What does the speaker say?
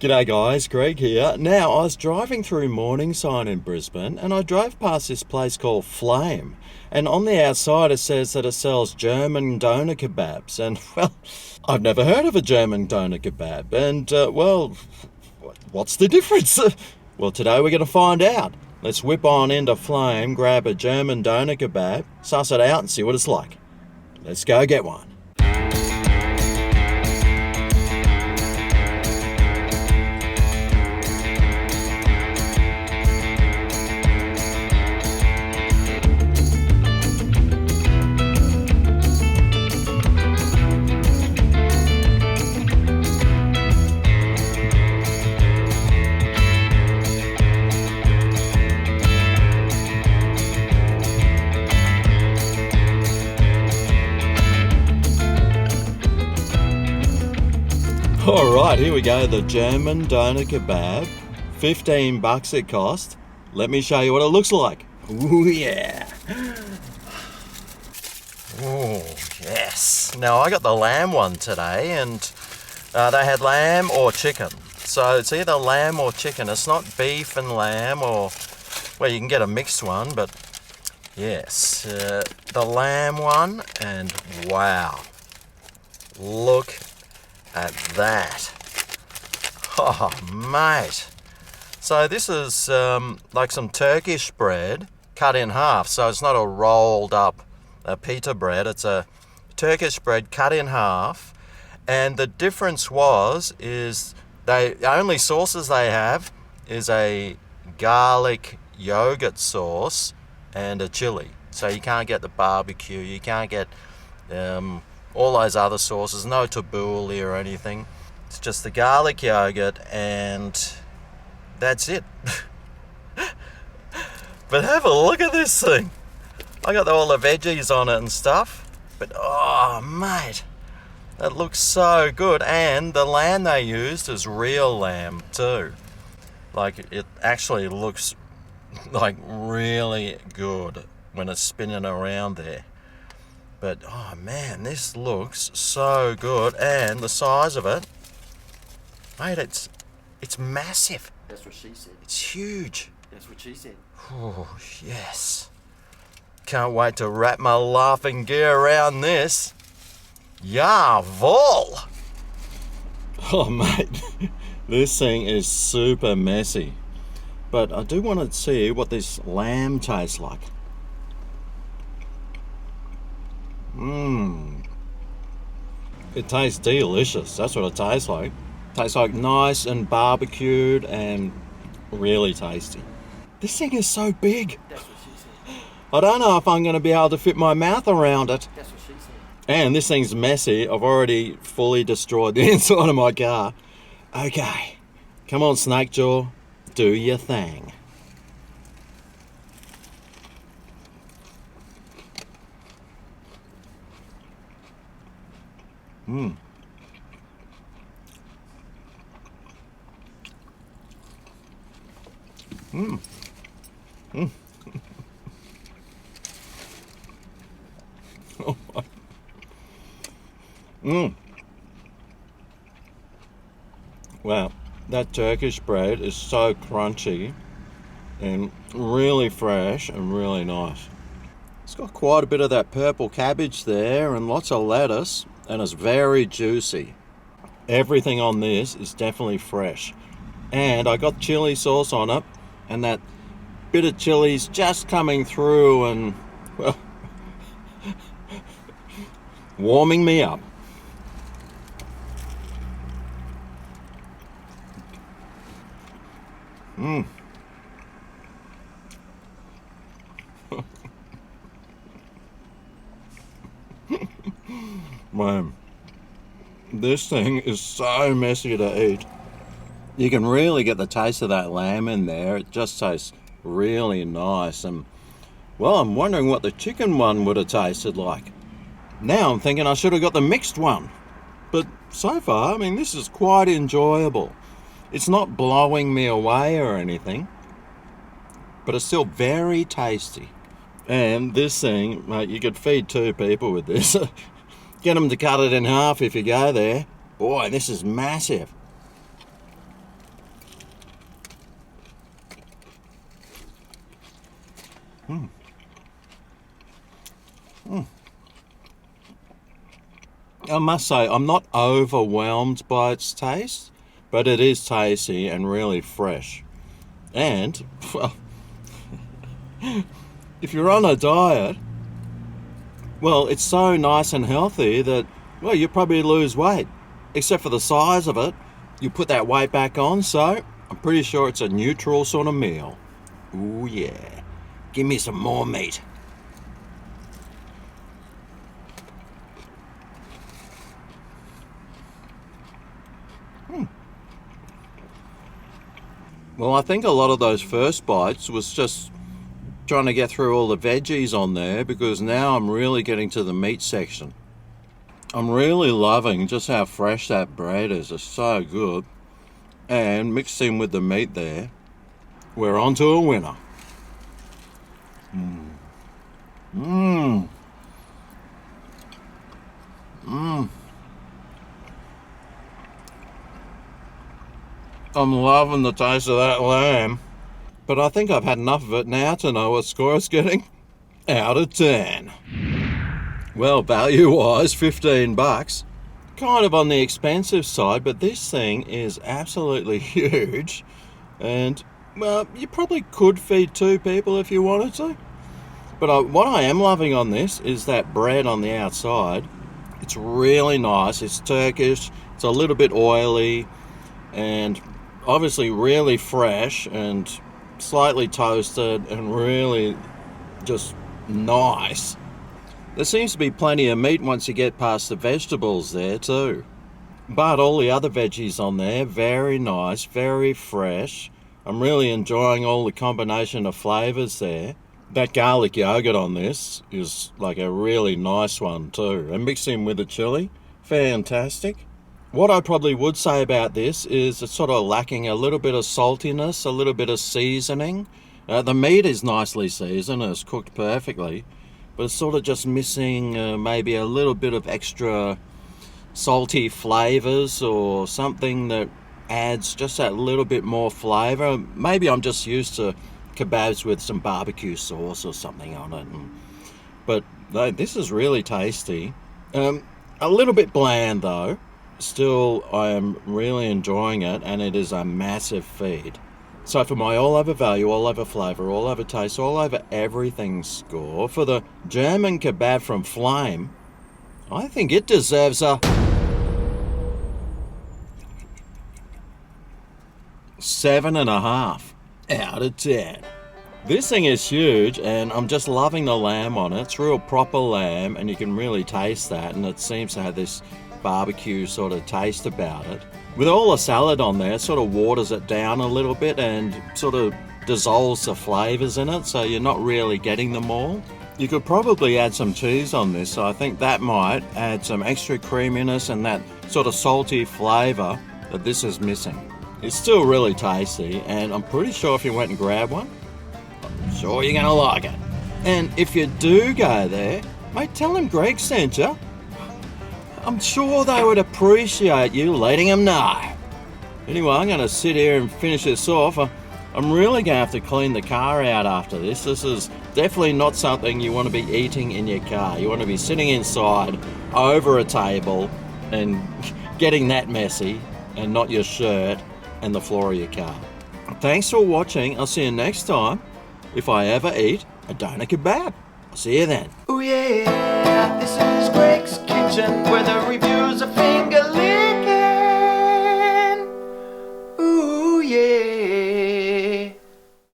G'day guys, Greg here. Now, I was driving through Morningside in Brisbane and I drove past this place called Flame. And on the outside it says that it sells German Doner Kebabs. And, well, I've never heard of a German Doner Kebab. And, what's the difference? Well, today we're going to find out. Let's whip on into Flame, grab a German Doner Kebab, suss it out and see what it's like. Let's go get one. Alright, here we go, the German Doner Kebab. $15 it cost. Let me show you what it looks like. Ooh, yeah. Oh, yes. Now, I got the lamb one today, and they had lamb or chicken. So it's either lamb or chicken. It's not beef and lamb, or, well, you can get a mixed one, but yes, the lamb one, and wow. Look at that. Oh, mate. So this is like some Turkish bread cut in half. So it's not a rolled up pita bread. It's a Turkish bread cut in half. And the difference is the only sauces they have is a garlic yogurt sauce and a chili. So you can't get the barbecue. You can't get all those other sauces, no tabbouleh or anything. It's just the garlic yogurt and that's it. But have a look at this thing. I got all the veggies on it and stuff. But oh mate, that looks so good. And the lamb they used is real lamb too. Like, it actually looks like really good when it's spinning around there. But, oh man, this looks so good. And the size of it, mate, it's massive. That's what she said. It's huge. That's what she said. Oh, yes. Can't wait to wrap my laughing gear around this. Jawohl. Oh, mate, this thing is super messy. But I do want to see what this lamb tastes like. It tastes delicious. That's what it tastes like. Tastes like nice and barbecued and really tasty. This thing is so big. That's what she said. I don't know if I'm going to be able to fit my mouth around it. That's what she said. And this thing's messy. I've already fully destroyed the inside of my car. Okay. Come on, Snake Jaw. Do your thing. Wow, that Turkish bread is so crunchy and really fresh and really nice. It's got quite a bit of that purple cabbage there and lots of lettuce, and it's very juicy. Everything on this is definitely fresh. And I got chili sauce on it, and that bit of chili's just coming through and, well, warming me up. Man, this thing is so messy to eat. You can really get the taste of that lamb in there. It just tastes really nice. And, well, I'm wondering what the chicken one would have tasted like. Now I'm thinking I should have got the mixed one. But so far, I mean, this is quite enjoyable. It's not blowing me away or anything, but it's still very tasty. And this thing, mate, you could feed 2 people with this. Get them to cut it in half if you go there. Boy, this is massive. I must say, I'm not overwhelmed by its taste, but it is tasty and really fresh. And, well, if you're on a diet, well, it's so nice and healthy that, well, you probably lose weight. Except for the size of it, you put that weight back on, so I'm pretty sure it's a neutral sort of meal. Ooh, yeah. Give me some more meat. Well, I think a lot of those first bites was just trying to get through all the veggies on there, because now I'm really getting to the meat section. I'm really loving just how fresh that bread is. It's so good. And mixed in with the meat there, we're on to a winner. I'm loving the taste of that lamb. But I think I've had enough of it now to know what score it's getting out of 10. Well, value-wise, $15. Kind of on the expensive side, but this thing is absolutely huge. And, well, you probably could feed 2 people if you wanted to. But what I am loving on this is that bread on the outside. It's really nice. It's Turkish. It's a little bit oily. And obviously really fresh and slightly toasted and really just nice. There seems to be plenty of meat once you get past the vegetables there too. But all the other veggies on there, very nice, very fresh. I'm really enjoying all the combination of flavours there. That garlic yogurt on this is like a really nice one too. And mixed in with the chilli, fantastic. What I probably would say about this is it's sort of lacking a little bit of saltiness, a little bit of seasoning. The meat is nicely seasoned, it's cooked perfectly, but it's sort of just missing maybe a little bit of extra salty flavours or something that adds just that little bit more flavour. Maybe I'm just used to kebabs with some barbecue sauce or something on it. But this is really tasty. A little bit bland though. Still, I am really enjoying it, and it is a massive feed. So for my all over value, all over flavour, all over taste, all over everything score for the German kebab from Flame, I think it deserves a 7.5 out of 10. This thing is huge, and I'm just loving the lamb on it. It's real proper lamb, and you can really taste that, and it seems to have this barbecue sort of taste about it. With all the salad on there, it sort of waters it down a little bit and sort of dissolves the flavours in it, so you're not really getting them all. You could probably add some cheese on this, so I think that might add some extra creaminess and that sort of salty flavour that this is missing. It's still really tasty, and I'm pretty sure if you went and grabbed one, I'm sure you're going to like it. And if you do go there, mate, tell them Greg sent you. I'm sure they would appreciate you letting them know. Anyway, I'm going to sit here and finish this off. I'm really going to have to clean the car out after this. This is definitely not something you want to be eating in your car. You want to be sitting inside over a table and getting that messy, and not your shirt and the floor of your car. Thanks for watching. I'll see you next time if I ever eat a doner kebab. I'll see you then. Oh yeah, this is Greg's Kitchen.